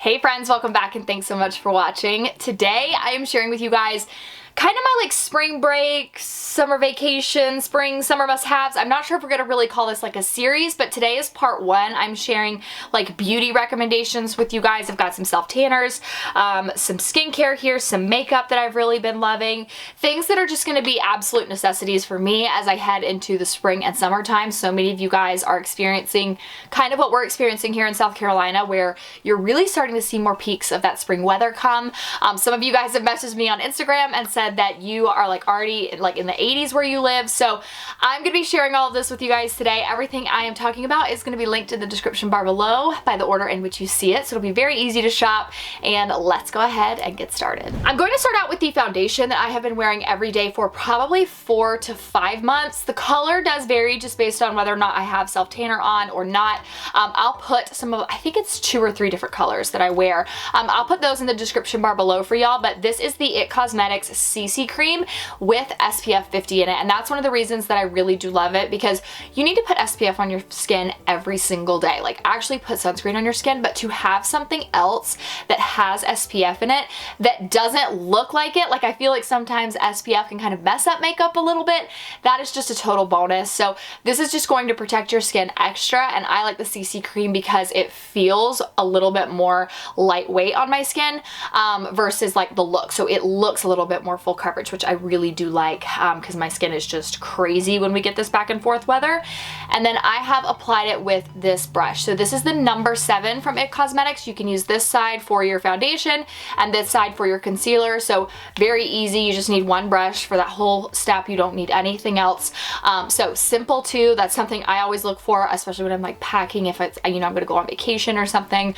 Hey friends, welcome back and thanks so much for watching. Today I am sharing with you guys kind of my spring break, summer vacation, spring, summer must-haves. I'm not sure if we're gonna really call this a series, but today is part one. I'm sharing beauty recommendations with you guys. I've got some self-tanners, some skincare here, some makeup that I've really been loving, things that are just gonna be absolute necessities for me as I head into the spring and summertime. So many of you guys are experiencing kind of what we're experiencing here in South Carolina, where you're really starting to see more peaks of that spring weather come. Some of you guys have messaged me on Instagram and said that you are already in the 80s where you live. So I'm gonna be sharing all of this with you guys today. Everything I am talking about is gonna be linked in the description bar below by the order in which you see it. So it'll be very easy to shop, and let's go ahead and get started. I'm going to start out with the foundation that I have been wearing every day for probably 4 to 5 months. The color does vary just based on whether or not I have self-tanner on or not. I'll put some of, I think it's 2 or 3 different colors that I wear. I'll put those in the description bar below for y'all, but this is the IT Cosmetics CC cream with SPF 50 in it, and that's one of the reasons that I really do love it, because you need to put SPF on your skin every single day. Actually put sunscreen on your skin, but to have something else that has SPF in it that doesn't look like it, I feel like sometimes SPF can kind of mess up makeup a little bit, that is just a total bonus. So this is just going to protect your skin extra, and I like the CC cream because it feels a little bit more lightweight on my skin versus the look. So it looks a little bit more full coverage, which I really do like because my skin is just crazy when we get this back and forth weather. And then I have applied it with this brush. So this is the number 7 from IT Cosmetics. You can use this side for your foundation and this side for your concealer. So very easy. You just need one brush for that whole step. You don't need anything else. So simple too. That's something I always look for, especially when I'm packing, if it's, I'm gonna go on vacation or something.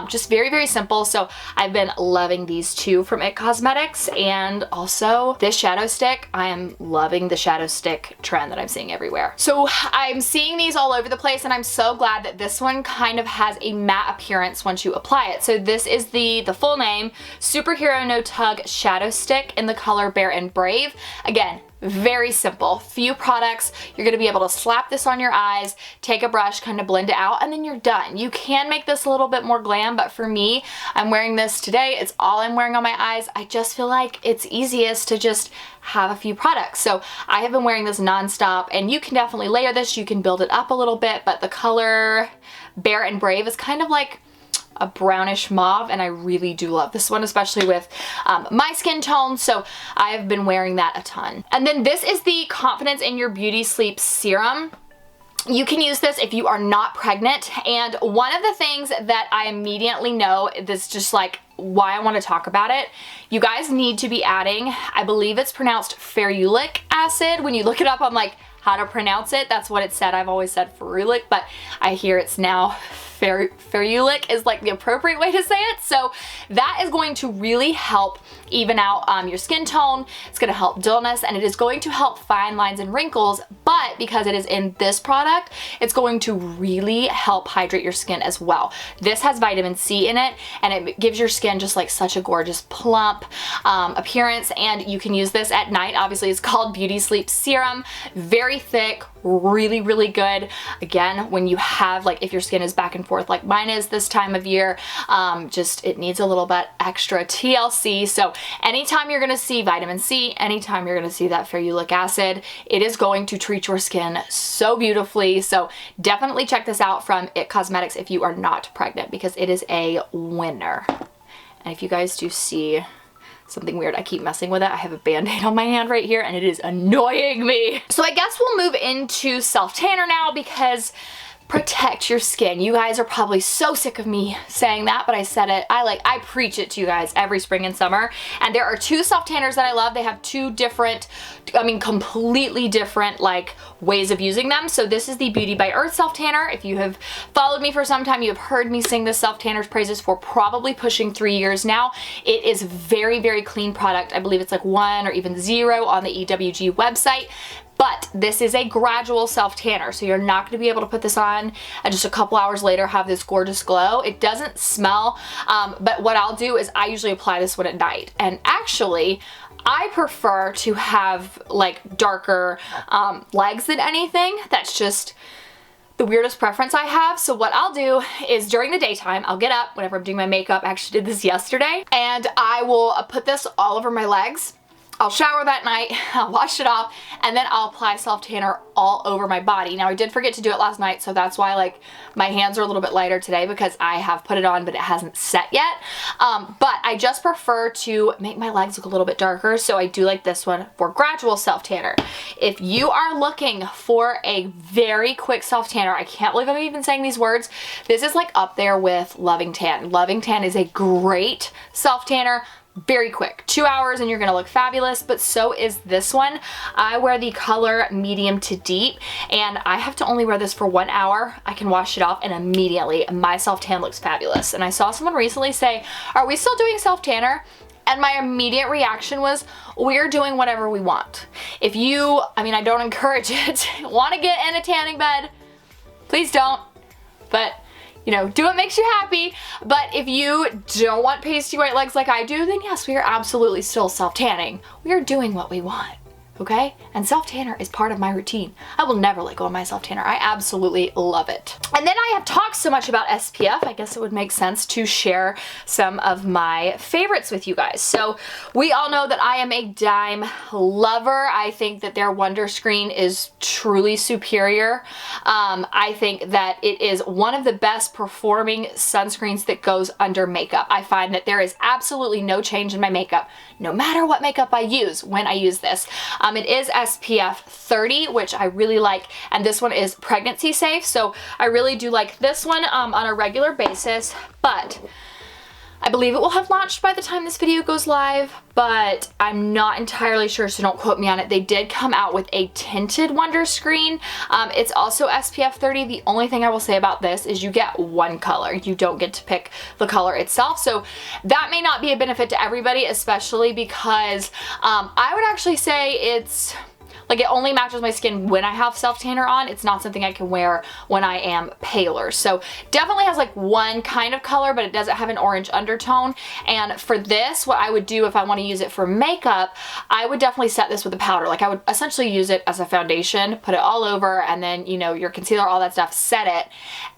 Just very, very simple. So I've been loving these two from IT Cosmetics, and also this shadow stick. I am loving the shadow stick trend that I'm seeing everywhere. So I'm seeing these all over the place, and I'm so glad that this one kind of has a matte appearance once you apply it. So this is the full name, Superhero No Tug Shadow Stick in the color Bare and Brave. Again, very simple, few products. You're gonna be able to slap this on your eyes, take a brush, kind of blend it out, and then you're done. You can make this a little bit more glam, but for me, I'm wearing this today. It's all I'm wearing on my eyes. I just feel like it's easiest to just have a few products. So I have been wearing this nonstop, and you can definitely layer this. You can build it up a little bit, but the color Bare and Brave is kind of a brownish mauve, and I really do love this one, especially with my skin tone, so I have been wearing that a ton. And then this is the Confidence in Your Beauty Sleep Serum. You can use this if you are not pregnant, and one of the things that I immediately know, this just why I want to talk about it, you guys need to be adding, I believe it's pronounced ferulic acid. When you look it up on how to pronounce it, that's what it said. I've always said ferulic, but I hear it's now ferulic is the appropriate way to say it. So that is going to really help even out your skin tone. It's going to help dullness, and it is going to help fine lines and wrinkles, but because it is in this product, it's going to really help hydrate your skin as well. This has vitamin C in it, and it gives your skin just such a gorgeous plump appearance, and you can use this at night. Obviously, it's called Beauty Sleep Serum. Very thick, really, really good. Again, when you have, if your skin is back and forth like mine is this time of year, just it needs a little bit extra TLC. So anytime you're gonna see vitamin C, anytime you're gonna see that ferulic acid, it is going to treat your skin so beautifully. So definitely check this out from IT Cosmetics if you are not pregnant, because it is a winner. And if you guys do see something weird, I keep messing with it. I have a band-aid on my hand right here, and it is annoying me. So I guess we'll move into self-tanner now, because protect your skin. You guys are probably so sick of me saying that, but I said it. I preach it to you guys every spring and summer. And there are 2 self-tanners that I love. They have 2 different, completely different ways of using them. So this is the Beauty by Earth self-tanner. If you have followed me for some time, you have heard me sing this self-tanner's praises for probably pushing 3 years now. It is very, very clean product. I believe it's 1 or even 0 on the EWG website. But this is a gradual self-tanner, so you're not going to be able to put this on and just a couple hours later have this gorgeous glow. It doesn't smell, but what I'll do is I usually apply this one at night. And actually, I prefer to have darker legs than anything. That's just the weirdest preference I have. So what I'll do is during the daytime, I'll get up whenever I'm doing my makeup. I actually did this yesterday, and I will put this all over my legs. I'll shower that night, I'll wash it off, and then I'll apply self-tanner all over my body. Now I did forget to do it last night, so that's why like my hands are a little bit lighter today, because I have put it on but it hasn't set yet. But I just prefer to make my legs look a little bit darker, so I do like this one for gradual self-tanner. If you are looking for a very quick self-tanner, I can't believe I'm even saying these words, this is like up there with Loving Tan. Loving Tan is a great self-tanner. Very quick, 2 hours and you're gonna look fabulous, but so is this one. I wear the color medium to deep, and I have to only wear this for 1 hour. I can wash it off and immediately my self-tan looks fabulous. And I saw someone recently say, are we still doing self-tanner? And my immediate reaction was, we're doing whatever we want. If you, I mean, I don't encourage it, want to get in a tanning bed, please don't, but you know, do what makes you happy. But if you don't want pasty white legs like I do, then yes, we are absolutely still self-tanning. We are doing what we want, okay? And self-tanner is part of my routine. I will never let go of my self-tanner. I absolutely love it. And then I have talked so much about SPF, I guess it would make sense to share some of my favorites with you guys. So we all know that I am a Dime lover. I think that their Wonder Screen is truly superior. I think that it is one of the best performing sunscreens that goes under makeup. I find that there is absolutely no change in my makeup, no matter what makeup I use when I use this. It is SPF 30, which I really like, and this one is pregnancy safe, so I really do like this one on a regular basis, but I believe it will have launched by the time this video goes live, but I'm not entirely sure, so don't quote me on it. They did come out with a tinted Wonder Screen. It's also SPF 30. The only thing I will say about this is you get one color. You don't get to pick the color itself, so that may not be a benefit to everybody, especially because I would actually say it's like it only matches my skin when I have self-tanner on. It's not something I can wear when I am paler. So definitely has like one kind of color, but it doesn't have an orange undertone. And for this, what I would do if I want to use it for makeup, I would definitely set this with a powder. Like I would essentially use it as a foundation, put it all over, and then, you know, your concealer, all that stuff, set it.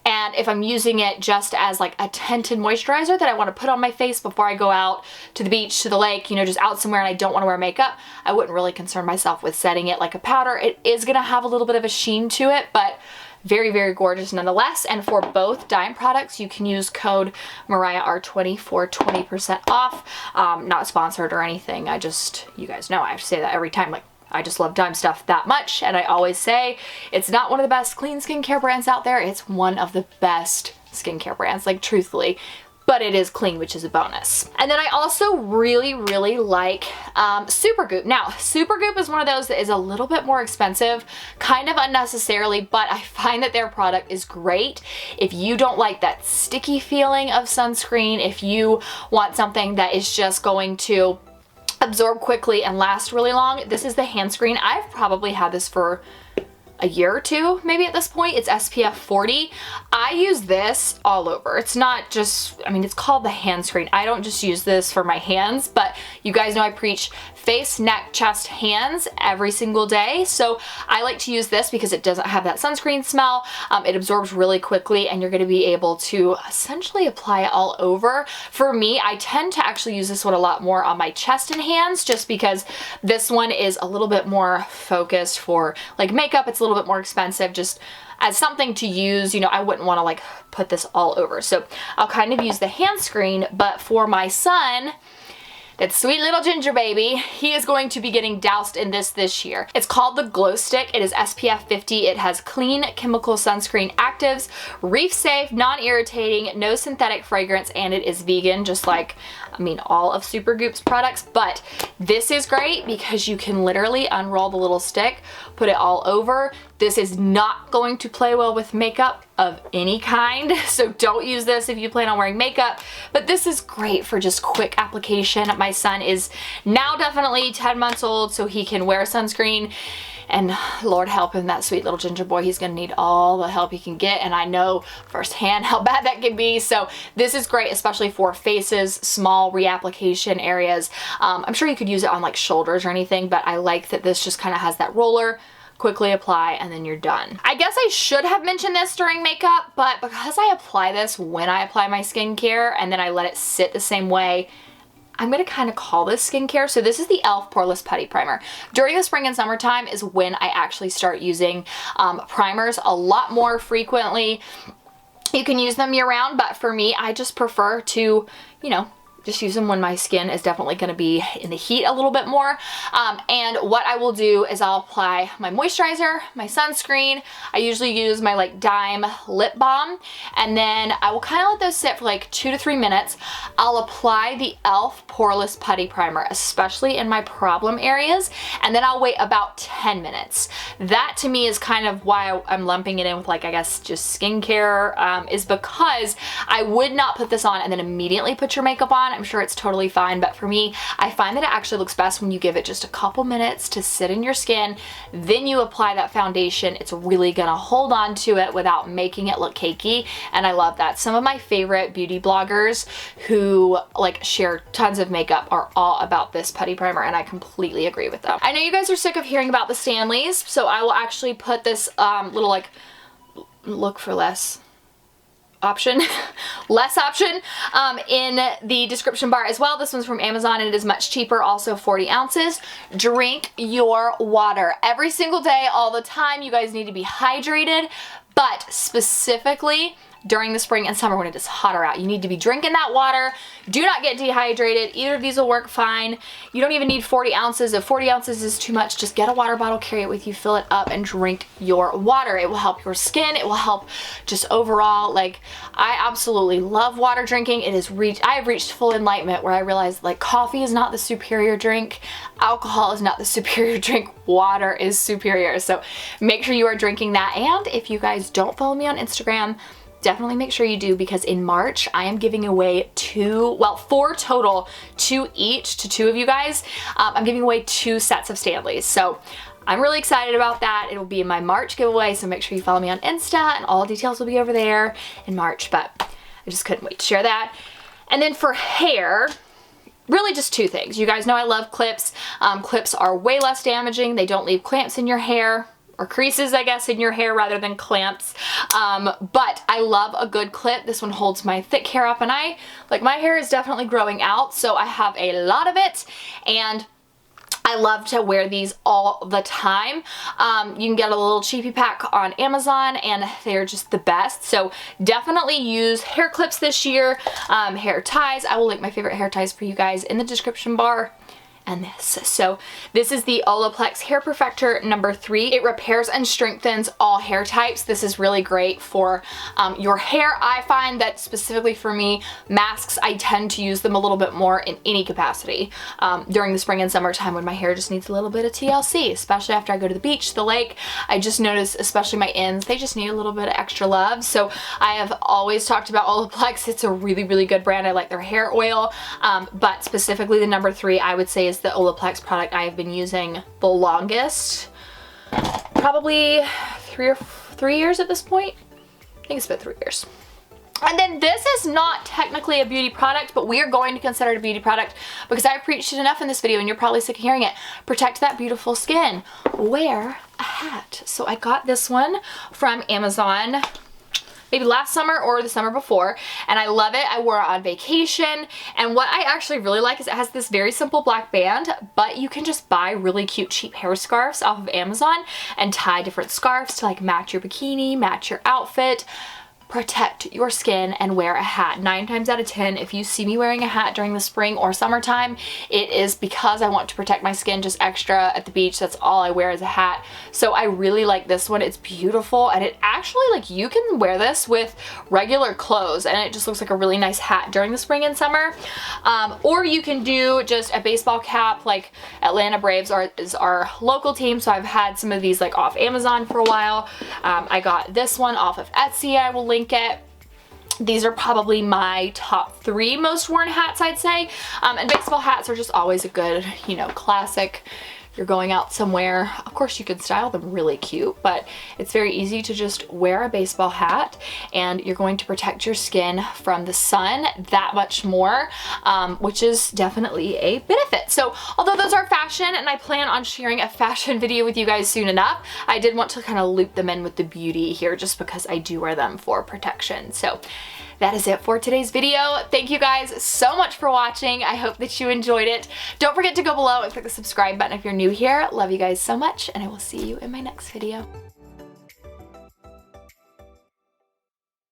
And if I'm using it just as like a tinted moisturizer that I want to put on my face before I go out to the beach, to the lake, you know, just out somewhere and I don't want to wear makeup, I wouldn't really concern myself with setting it like a powder. It is going to have a little bit of a sheen to it, but very, very gorgeous nonetheless. And for both Dime products, you can use code MoriahR20 for 20% off. Not sponsored or anything. You guys know I have to say that every time. Like, I just love Dime stuff that much, and I always say it's not one of the best clean skincare brands out there. It's one of the best skincare brands, like truthfully, but it is clean, which is a bonus. And then I also really, really like Supergoop. Now, Supergoop is one of those that is a little bit more expensive, kind of unnecessarily, but I find that their product is great. If you don't like that sticky feeling of sunscreen, if you want something that is just going to absorb quickly and last really long, this is the hand screen. I've probably had this for a year or two, maybe at this point. It's SPF 40. I use this all over. It's not just, I mean, it's called the hand screen. I don't just use this for my hands, but you guys know I preach face, neck, chest, hands every single day. So I like to use this because it doesn't have that sunscreen smell. It absorbs really quickly, and you're going to be able to essentially apply it all over. For me, I tend to actually use this one a lot more on my chest and hands, just because this one is a little bit more focused for like makeup. It's a little bit more expensive, just as something to use, you know, I wouldn't want to like put this all over. So I'll kind of use the hand screen, but for my son, that sweet little ginger baby, he is going to be getting doused in this year. It's called the Glow Stick. It is SPF 50. It has clean chemical sunscreen actives, reef safe, non-irritating, no synthetic fragrance, and it is vegan, just like, I mean, all of Supergoop's products. But this is great because you can literally unroll the little stick, put it all over. This is not going to play well with makeup of any kind, so don't use this if you plan on wearing makeup, but this is great for just quick application. My son is now definitely 10 months old, so he can wear sunscreen, and Lord help him, that sweet little ginger boy, he's gonna need all the help he can get, and I know firsthand how bad that can be. So this is great, especially for faces, small reapplication areas. I'm sure you could use it on like shoulders or anything, but I like that this just kind of has that roller, quickly apply, and then you're done. I guess I should have mentioned this during makeup, but because I apply this when I apply my skincare and then I let it sit the same way, I'm gonna kind of call this skincare. So this is the e.l.f. Poreless Putty Primer. During the spring and summertime is when I actually start using primers a lot more frequently. You can use them year round, but for me, I just prefer to, you know, just use them when my skin is definitely going to be in the heat a little bit more. And what I will do is I'll apply my moisturizer, my sunscreen. I usually use my like Dime lip balm, and then I will kind of let those sit for like 2 to 3 minutes. I'll apply the e.l.f. Poreless Putty Primer, especially in my problem areas, and then I'll wait about 10 minutes. That to me is kind of why I'm lumping it in with like, I guess, just skincare, is because I would not put this on and then immediately put your makeup on. I'm sure it's totally fine, but for me, I find that it actually looks best when you give it just a couple minutes to sit in your skin, then you apply that foundation. It's really gonna hold on to it without making it look cakey, and I love that. Some of my favorite beauty bloggers who like share tons of makeup are all about this putty primer, and I completely agree with them. I know you guys are sick of hearing about the Stanleys, so I will actually put this little like look for less option less option in the description bar as well. This one's from Amazon and it is much cheaper, also 40 ounces. Drink your water every single day, all the time. You guys need to be hydrated, but specifically during the spring and summer when it is hotter out, you need to be drinking that water. Do not get dehydrated. Either of these will work fine. You don't even need 40 ounces. If 40 ounces is too much, just get a water bottle, carry it with you, fill it up, and drink your water. It will help your skin. It will help just overall. Like, I absolutely love water drinking. I have reached full enlightenment where I realized like coffee is not the superior drink. Alcohol is not the superior drink. Water is superior. So make sure you are drinking that. And if you guys don't follow me on Instagram, definitely make sure you do, because in March I am giving away 4 total, 2 each to 2 of you guys. I'm giving away 2 sets of Stanleys. So I'm really excited about that. It will be in my March giveaway, so make sure you follow me on Insta and all details will be over there in March, but I just couldn't wait to share that. And then for hair, really just 2 things. You guys know I love clips. Clips are way less damaging. They don't leave clamps in your hair, or creases, I guess, in your hair rather than clamps. But I love a good clip. This one holds my thick hair up, and my hair is definitely growing out, so I have a lot of it, and I love to wear these all the time. You can get a little cheapy pack on Amazon and they're just the best. So definitely use hair clips this year, hair ties. I will link my favorite hair ties for you guys in the description bar. And this. So this is the Olaplex Hair Perfector number 3. It repairs and strengthens all hair types. This is really great for your hair. I find that specifically for me, masks, I tend to use them a little bit more in any capacity during the spring and summertime when my hair just needs a little bit of TLC, especially after I go to the beach, the lake. I just notice, especially my ends, they just need a little bit of extra love. So I have always talked about Olaplex. It's a really, really good brand. I like their hair oil, but specifically the number 3, I would say, is the Olaplex product I have been using the longest. Probably 3 years at this point. I think it's been 3 years. And then this is not technically a beauty product, but we are going to consider it a beauty product because I've preached it enough in this video and you're probably sick of hearing it. Protect that beautiful skin. Wear a hat. So I got this one from Amazon maybe last summer or the summer before, and I love it. I wore it on vacation, and what I actually really like is it has this very simple black band, but you can just buy really cute cheap hair scarves off of Amazon and tie different scarves to like match your bikini, match your outfit. Protect your skin and wear a hat. 9 times out of 10, if you see me wearing a hat during the spring or summertime, it is because I want to protect my skin just extra at the beach. That's all I wear is a hat. So I really like this one. It's beautiful, and it actually, like, you can wear this with regular clothes and it just looks like a really nice hat during the spring and summer. Or you can do just a baseball cap. Like Atlanta Braves is our local team, so I've had some of these like off Amazon for a while. I got this one off of Etsy. I will link it. These are probably my top 3 most worn hats, I'd say. And baseball hats are just always a good, you know, classic you're going out somewhere. Of course, you can style them really cute, but it's very easy to just wear a baseball hat, and you're going to protect your skin from the sun that much more, which is definitely a benefit. So although those are fashion, and I plan on sharing a fashion video with you guys soon enough, I did want to kind of loop them in with the beauty here just because I do wear them for protection. So that is it for today's video. Thank you guys so much for watching. I hope that you enjoyed it. Don't forget to go below and click the subscribe button if you're new here. Love you guys so much, and I will see you in my next video.